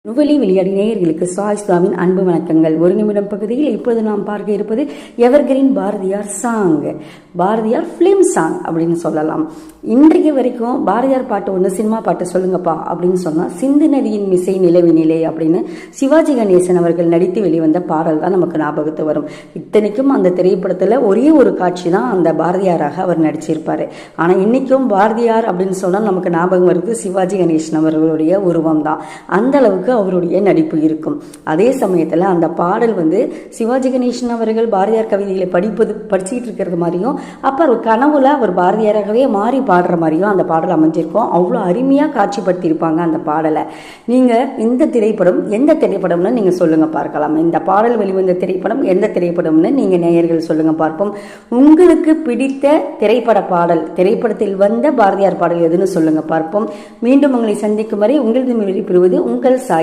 நுவலி விளையாடி நேயர்களுக்கு சாய்ஸ்தாவின் அன்பு வணக்கங்கள். ஒரு நிமிடம் பகுதியில் இப்போது நாம் பார்க்க இருப்பது evergreen Bharathiyar song, Bharathiyar film song அப்படின்னு சொல்லலாம். இன்றைக்கு வரைக்கும் பாரதியார் பாட்டு ஒன்று சினிமா பாட்டு சொல்லுங்கப்பா அப்படின்னு சொன்னால் சிந்து நதியின் மிசை நிலவினிலே அப்படின்னு சிவாஜி கணேசன் அவர்கள் நடித்து வெளிவந்த பாடல் தான் நமக்கு ஞாபகத்து வரும். இத்தனைக்கும் அந்த திரைப்படத்தில் ஒரே ஒரு காட்சி தான் அந்த பாரதியாராக அவர் நடிச்சிருப்பாரு. ஆனால் இன்னைக்கும் பாரதியார் அப்படின்னு சொன்னால் நமக்கு ஞாபகம் வருது சிவாஜி கணேசன் அவர்களுடைய உருவம் தான். அந்த அளவுக்கு அவருடைய நடிப்பு இருக்கும். அதே சமயத்தில் அந்த பாடல் சிவாஜி கணேசன் அவர்கள் பாரதியார் கவிதைகளை படிச்சுட்டு இருக்கிறது மாதிரியும், அப்போ ஒரு கனவுல அவர் பாரதியாராகவே மாறி பாடுற மாதிரியும் அந்த பாடல் அமைஞ்சிருக்கும். அவ்வளோ அருமையாக காட்சிப்படுத்தியிருப்பாங்க அந்த பாடலை. நீங்கள் இந்த திரைப்படம் எந்த திரைப்படம்னு நீங்கள் சொல்லுங்கள் பார்க்கலாம். இந்த பாடல் வெளிவந்த திரைப்படம் எந்த திரைப்படம்னு நீங்கள் நேயர்கள் சொல்லுங்கள் பார்ப்போம். உங்களுக்கு பிடித்த திரைப்பட பாடல், திரைப்படத்தில் வந்த பாரதியார் பாடல் எதுன்னு சொல்லுங்கள் பார்ப்போம். மீண்டும் உங்களை சந்திக்கும் வரை உங்களது பெறுவது உங்கள் சாய்.